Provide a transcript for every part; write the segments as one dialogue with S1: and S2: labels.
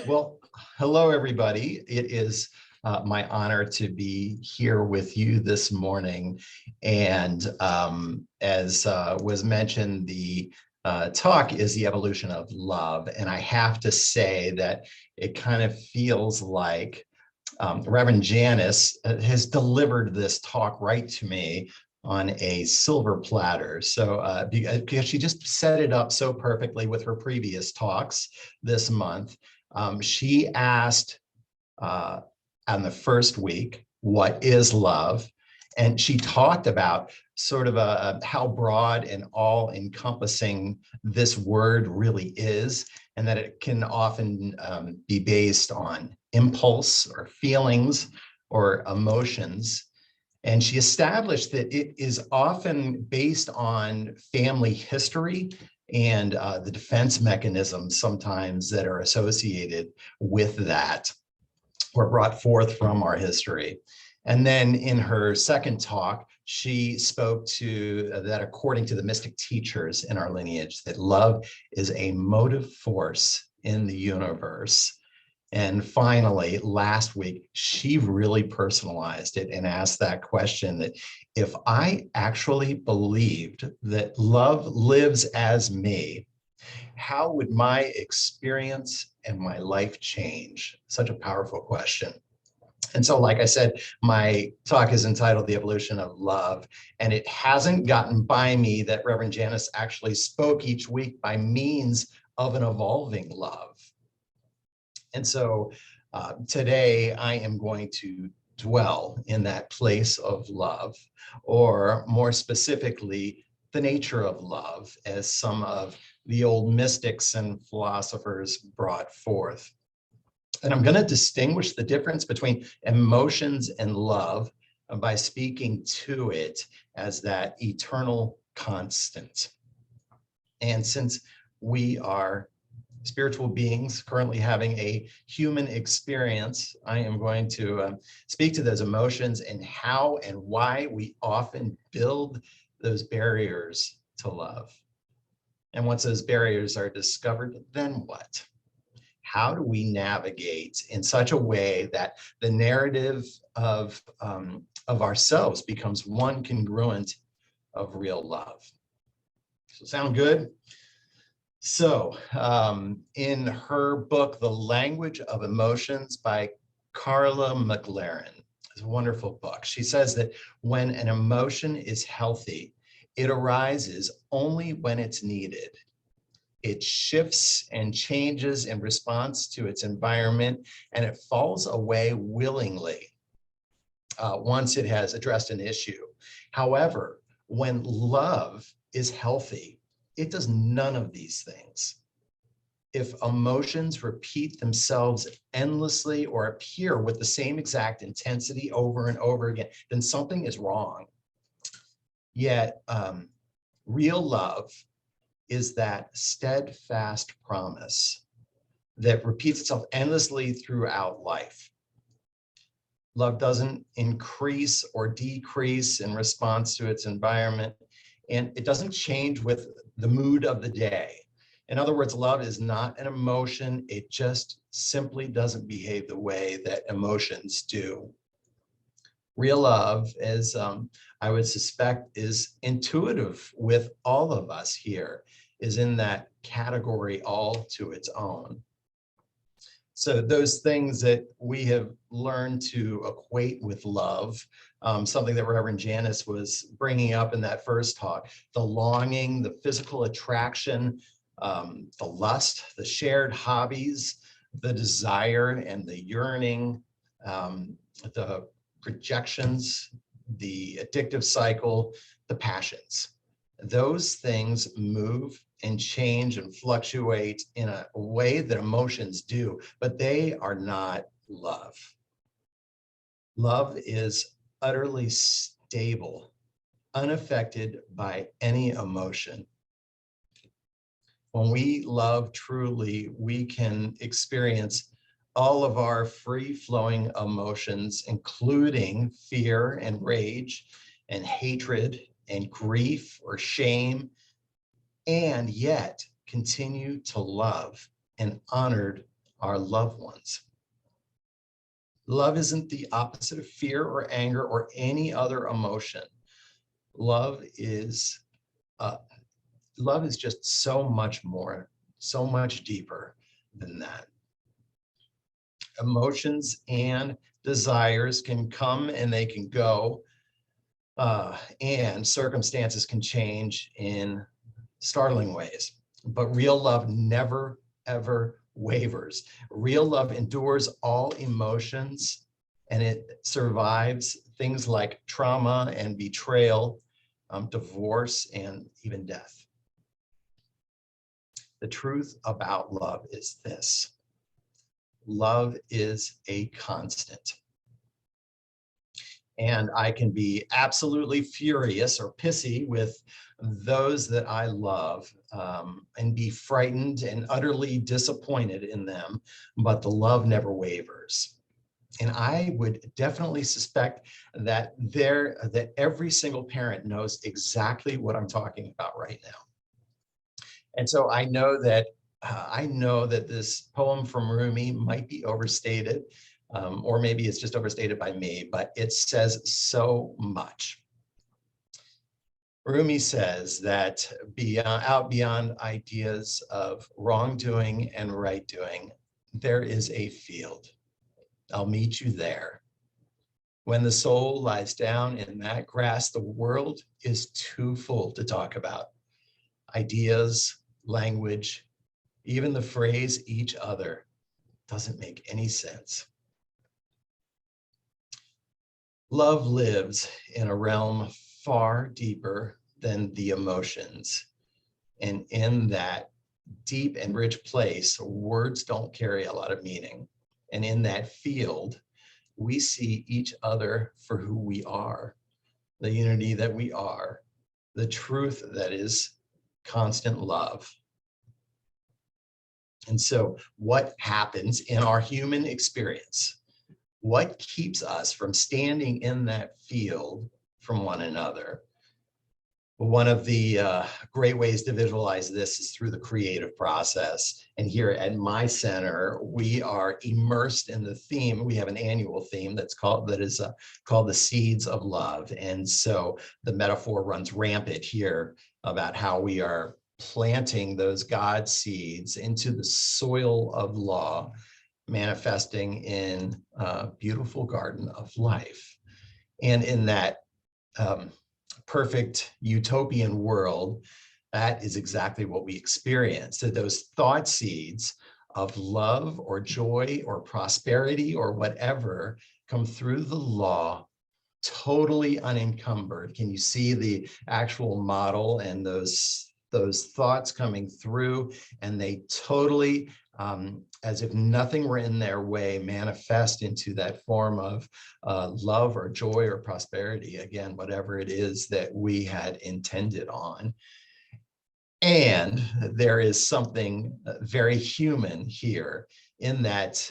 S1: Well, hello, everybody. It is my honor to be here with you this morning. And as was mentioned, the talk is the evolution of love. And I have to say that it kind of feels like Reverend Janice has delivered this talk right to me on a silver platter. So because she just set it up so perfectly with her previous talks this month. She asked on the first week, what is love? And she talked about sort of how broad and all-encompassing this word really is, and that it can often be based on impulse or feelings or emotions. And she established that it is often based on family history and the defense mechanisms sometimes that are associated with that or brought forth from our history. And then in her second talk, she spoke to that according to the mystic teachers in our lineage, that love is a motive force in the universe. And finally, last week, she really personalized it and asked that question, that if I actually believed that love lives as me, how would my experience and my life change? Such a powerful question. And so, like I said, my talk is entitled The Evolution of Love, and it hasn't gotten by me that Reverend Janice actually spoke each week by means of an evolving love. And so today I am going to dwell in that place of love, or more specifically, the nature of love, as some of the old mystics and philosophers brought forth. And I'm going to distinguish the difference between emotions and love by speaking to it as that eternal constant. And since we are spiritual beings currently having a human experience, I am going to speak to those emotions and how and why we often build those barriers to love. And once those barriers are discovered, then what? How do we navigate in such a way that the narrative of ourselves becomes one congruent of real love? So sound good? So in her book, The Language of Emotions by Carla Mclaren, it's a wonderful book. She says that when an emotion is healthy, it arises only when it's needed. It shifts and changes in response to its environment, and it falls away willingly once it has addressed an issue. However, when love is healthy, it does none of these things. If emotions repeat themselves endlessly or appear with the same exact intensity over and over again, then something is wrong. Yet, real love is that steadfast promise that repeats itself endlessly throughout life. Love doesn't increase or decrease in response to its environment, and it doesn't change with the mood of the day. In other words, love is not an emotion. It just simply doesn't behave the way that emotions do. Real love, as I would suspect is intuitive with all of us here, is in that category all to its own. So those things that we have learned to equate with love, something that Reverend Janice was bringing up in that first talk, the longing, the physical attraction, the lust, the shared hobbies, the desire and the yearning, the projections, the addictive cycle, the passions. Those things move and change and fluctuate in a way that emotions do, but they are not love. Love is utterly stable, unaffected by any emotion. When we love truly, we can experience all of our free-flowing emotions, including fear and rage and hatred and grief or shame, and yet continue to love an honored our loved ones. Love isn't the opposite of fear or anger or any other emotion. Love is just so much more, so much deeper than that. Emotions and desires can come and they can go, and circumstances can change in startling ways. But real love never, ever wavers. Real love endures all emotions, and it survives things like trauma and betrayal, divorce, and even death. The truth about love is this: love is a constant. And I can be absolutely furious or pissy with those that I love, and be frightened and utterly disappointed in them, but the love never wavers. And I would definitely suspect that every single parent knows exactly what I'm talking about right now. And so I know that this poem from Rumi might be overstated, or maybe it's just overstated by me, but it says so much. Rumi says that beyond ideas of wrongdoing and right doing, there is a field. I'll meet you there. When the soul lies down in that grass, the world is too full to talk about. Ideas, language, even the phrase each other doesn't make any sense. Love lives in a realm far deeper than the emotions. And in that deep and rich place, words don't carry a lot of meaning. And in that field, we see each other for who we are, the unity that we are, the truth that is constant love. And so what happens in our human experience? What keeps us from standing in that field from one another? One of the great ways to visualize this is through the creative process. And here at my center, we are immersed in the theme. We have an annual theme that is called the Seeds of Love. And so the metaphor runs rampant here about how we are planting those God seeds into the soil of law, manifesting in a beautiful garden of life. And in that perfect utopian world, that is exactly what we experience. So those thought seeds of love or joy or prosperity or whatever come through the law totally unencumbered. Can you see the actual model and those thoughts coming through, and they totally, as if nothing were in their way, manifest into that form of love or joy or prosperity, again, whatever it is that we had intended on. And there is something very human here in that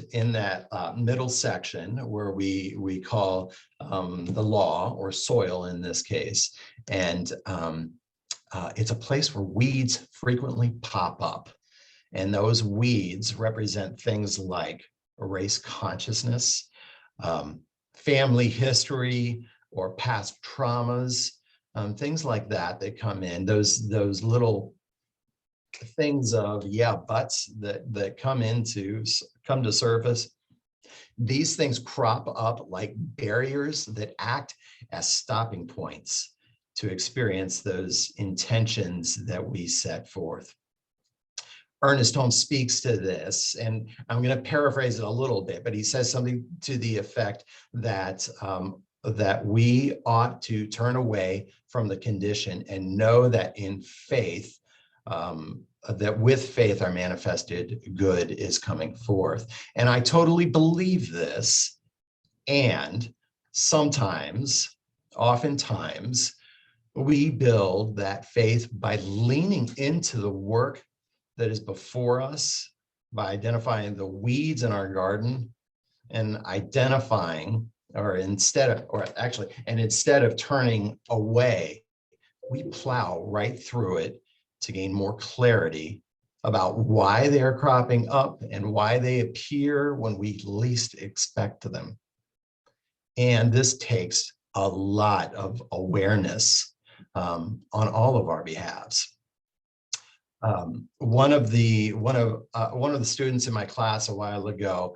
S1: middle section where we call the law, or soil in this case. And it's a place where weeds frequently pop up. And those weeds represent things like race consciousness, family history, or past traumas, things like that come in. Those little things of buts that come to surface. These things crop up like barriers that act as stopping points to experience those intentions that we set forth. Ernest Holmes speaks to this, and I'm going to paraphrase it a little bit, but he says something to the effect that that we ought to turn away from the condition and know that in faith, that with faith our manifested good is coming forth. And I totally believe this. And oftentimes, we build that faith by leaning into the work that is before us, by identifying the weeds in our garden and instead of turning away, we plow right through it to gain more clarity about why they are cropping up and why they appear when we least expect them. And this takes a lot of awareness on all of our behalves. One of the students in my class a while ago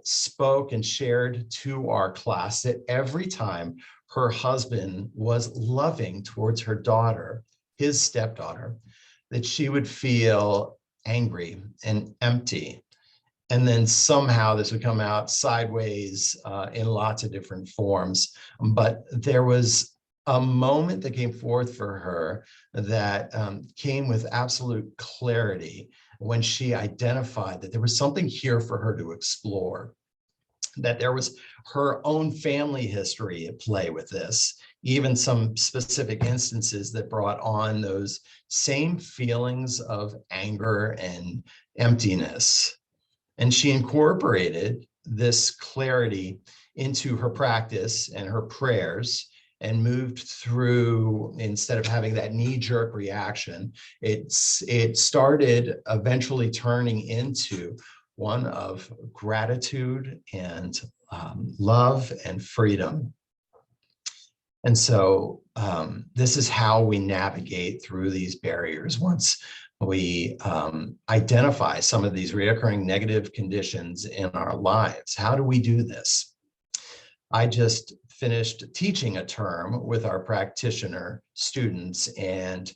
S1: spoke and shared to our class that every time her husband was loving towards her daughter, his stepdaughter, that she would feel angry and empty. And then somehow this would come out sideways in lots of different forms. But there was a moment that came forth for her that came with absolute clarity when she identified that there was something here for her to explore, that there was her own family history at play with this, even some specific instances that brought on those same feelings of anger and emptiness. And she incorporated this clarity into her practice and her prayers and moved through, instead of having that knee-jerk reaction, it started eventually turning into one of gratitude and love and freedom. And so this is how we navigate through these barriers. Once we identify some of these recurring negative conditions in our lives, how do we do this? I just finished teaching a term with our practitioner students, and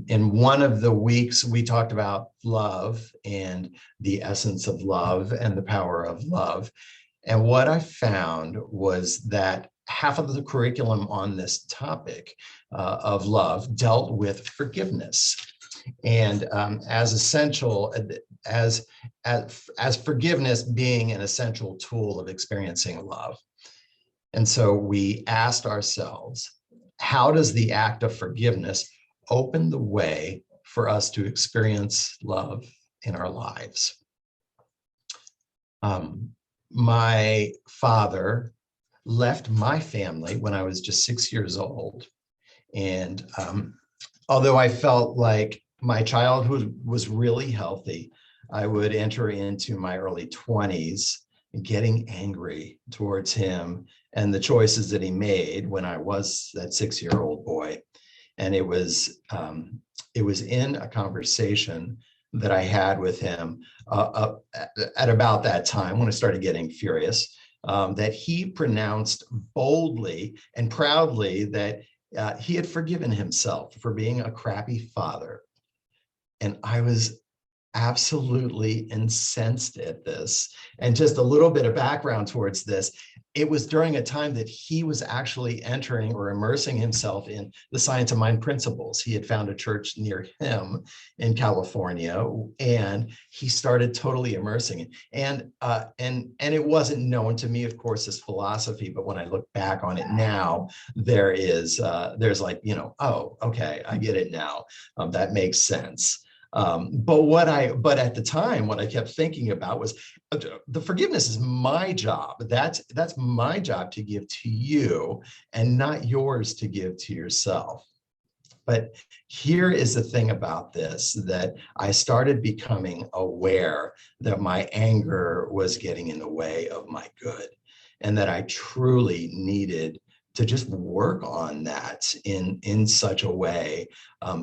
S1: in one of the weeks, we talked about love and the essence of love and the power of love. And what I found was that half of the curriculum on this topic of love dealt with forgiveness. And as essential as forgiveness being an essential tool of experiencing love. And so we asked ourselves, how does the act of forgiveness open the way for us to experience love in our lives? My father left my family when I was just 6 years old. And although I felt like my childhood was really healthy, I would enter into my early 20s getting angry towards him and the choices that he made when I was that 6-year-old boy. And it was in a conversation that I had with him at about that time when I started getting furious, that he pronounced boldly and proudly that he had forgiven himself for being a crappy father. And I was absolutely incensed at this. And just a little bit of background towards this, it was during a time that he was actually entering or immersing himself in the science of mind principles. He had found a church near him in California, and he started totally immersing it. And it wasn't known to me, of course, as philosophy, but when I look back on it now, there's like, oh, okay, I get it now. That makes sense. But at the time, what I kept thinking about was the forgiveness is my job. That's my job to give to you and not yours to give to yourself. But here is the thing about this, that I started becoming aware that my anger was getting in the way of my good, and that I truly needed to just work on that in such a way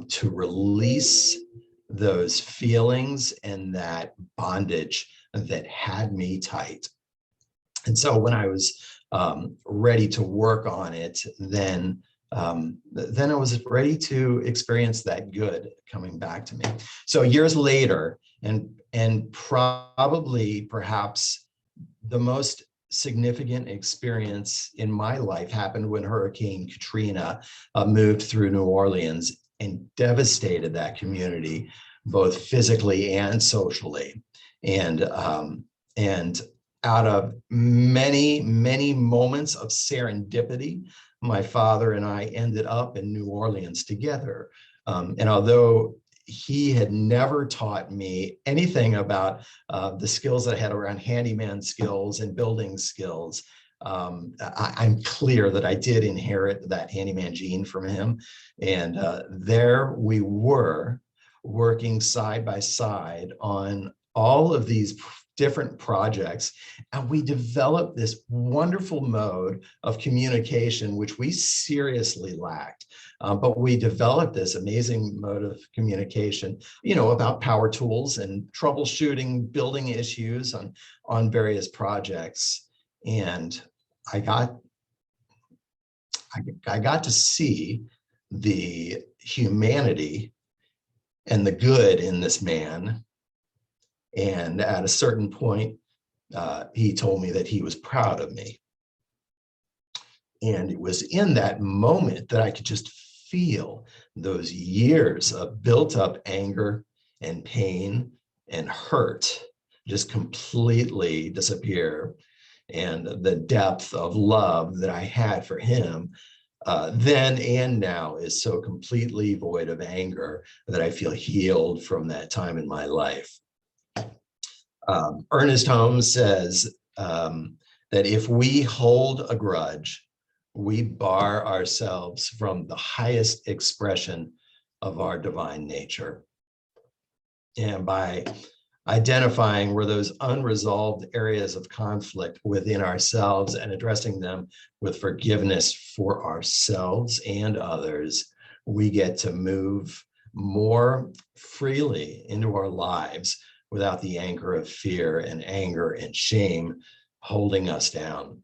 S1: to release those feelings and that bondage that had me tight. And so when I was ready to work on it, then I was ready to experience that good coming back to me. So years later, and probably perhaps the most significant experience in my life happened when Hurricane Katrina moved through New Orleans and devastated that community, both physically and socially. And out of many, many moments of serendipity, my father and I ended up in New Orleans together. And although he had never taught me anything about the skills that I had around handyman skills and building skills, I'm clear that I did inherit that handyman gene from him. And there we were working side by side on all of these different projects. And we developed this wonderful mode of communication, which we seriously lacked. But we developed this amazing mode of communication, about power tools and troubleshooting, building issues on various projects. And I got to see the humanity and the good in this man. And at a certain point, he told me that he was proud of me. And it was in that moment that I could just feel those years of built up anger and pain and hurt just completely disappear. And the depth of love that I had for him then and now is so completely void of anger that I feel healed from that time in my life. Ernest Holmes says that if we hold a grudge, we bar ourselves from the highest expression of our divine nature. And by identifying where those unresolved areas of conflict within ourselves and addressing them with forgiveness for ourselves and others, we get to move more freely into our lives without the anchor of fear and anger and shame holding us down.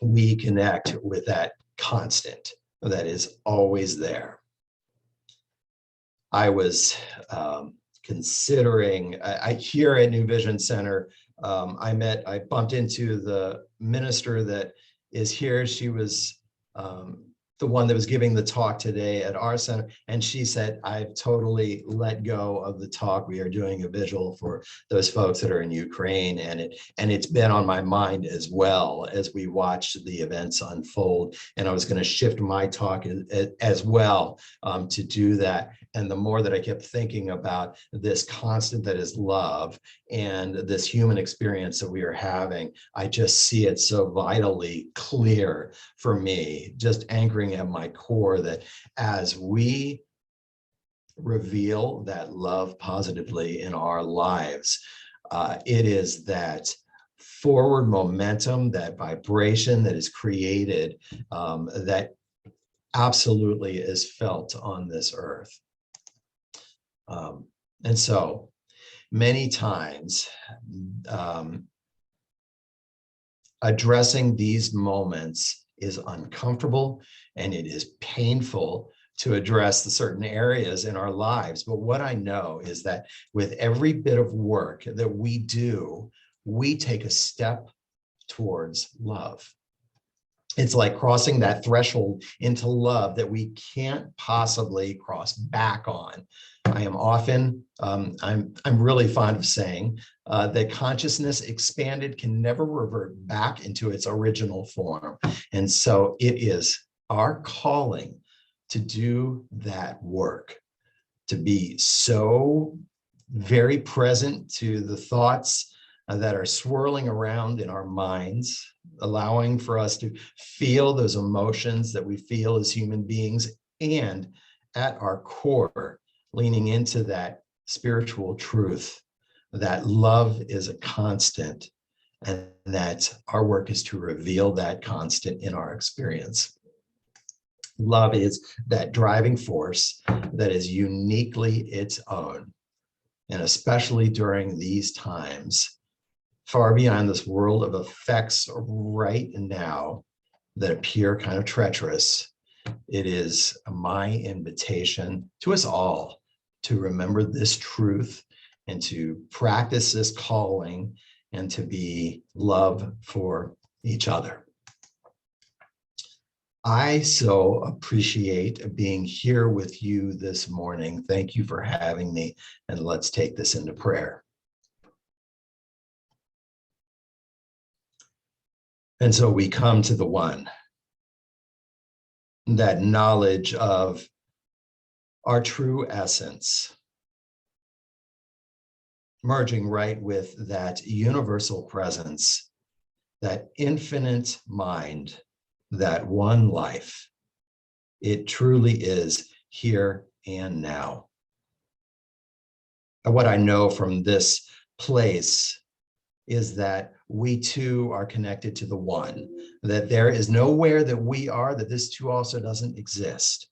S1: We connect with that constant that is always there. I was considering, here at New Vision Center, I bumped into the minister that is here. She was the one that was giving the talk today at our center. And she said, I've totally let go of the talk. We are doing a visual for those folks that are in Ukraine. And it's been on my mind as well as we watched the events unfold. And I was going to shift my talk as well to do that. And the more that I kept thinking about this constant that is love and this human experience that we are having, I just see it so vitally clear for me, just anchoring at my core that as we reveal that love positively in our lives, it is that forward momentum, that vibration that is created, that absolutely is felt on this earth. And so many times, addressing these moments is uncomfortable and it is painful to address the certain areas in our lives. But what I know is that with every bit of work that we do, we take a step towards love. It's like crossing that threshold into love that we can't possibly cross back on. I am often, I'm really fond of saying that consciousness expanded can never revert back into its original form. And so it is our calling to do that work, to be so very present to the thoughts that are swirling around in our minds, allowing for us to feel those emotions that we feel as human beings, and at our core, leaning into that spiritual truth that love is a constant and that our work is to reveal that constant in our experience. Love is that driving force that is uniquely its own. And especially during these times, far beyond this world of effects right now that appear kind of treacherous, it is my invitation to us all to remember this truth and to practice this calling and to be love for each other. I so appreciate being here with you this morning. Thank you for having me, and let's take this into prayer. And so we come to the one, that knowledge of our true essence, merging right with that universal presence, that infinite mind, that one life. It truly is here and now. And what I know from this place is that we too are connected to the one, that there is nowhere that we are that this too also doesn't exist,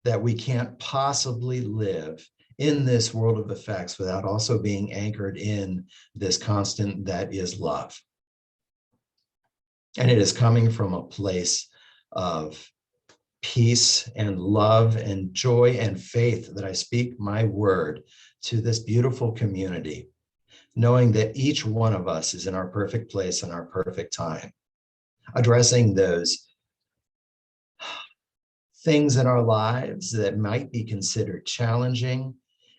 S1: that we can't possibly live in this world of effects without also being anchored in this constant that is love. And it is coming from a place of peace and love and joy and faith that I speak my word to this beautiful community, knowing that each one of us is in our perfect place and our perfect time, addressing those things in our lives that might be considered challenging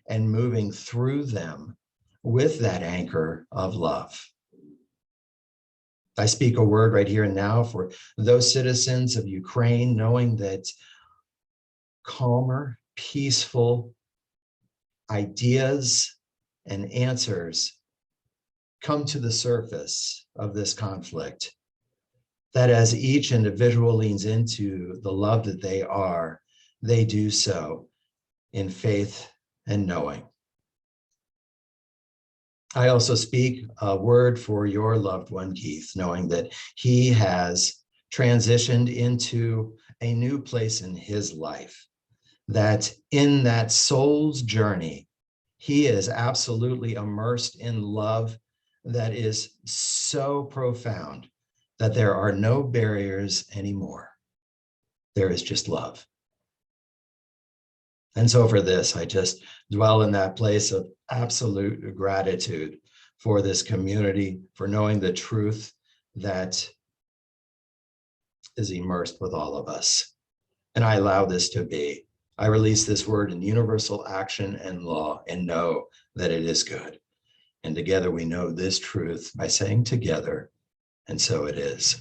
S1: and moving through them with that anchor of love. I speak a word right here and now for those citizens of Ukraine, knowing that calmer, peaceful ideas and answers come to the surface of this conflict, that as each individual leans into the love that they do so in faith and knowing. I also speak a word for your loved one, Keith, knowing that he has transitioned into a new place in his life, that in that soul's journey, he is absolutely immersed in love that is so profound that there are no barriers anymore. There is just love. And so for this, I just dwell in that place of absolute gratitude for this community, for knowing the truth that is immersed with all of us. And I allow this to be. I release this word in universal action and law and know that it is good. And together we know this truth by saying together, and so it is.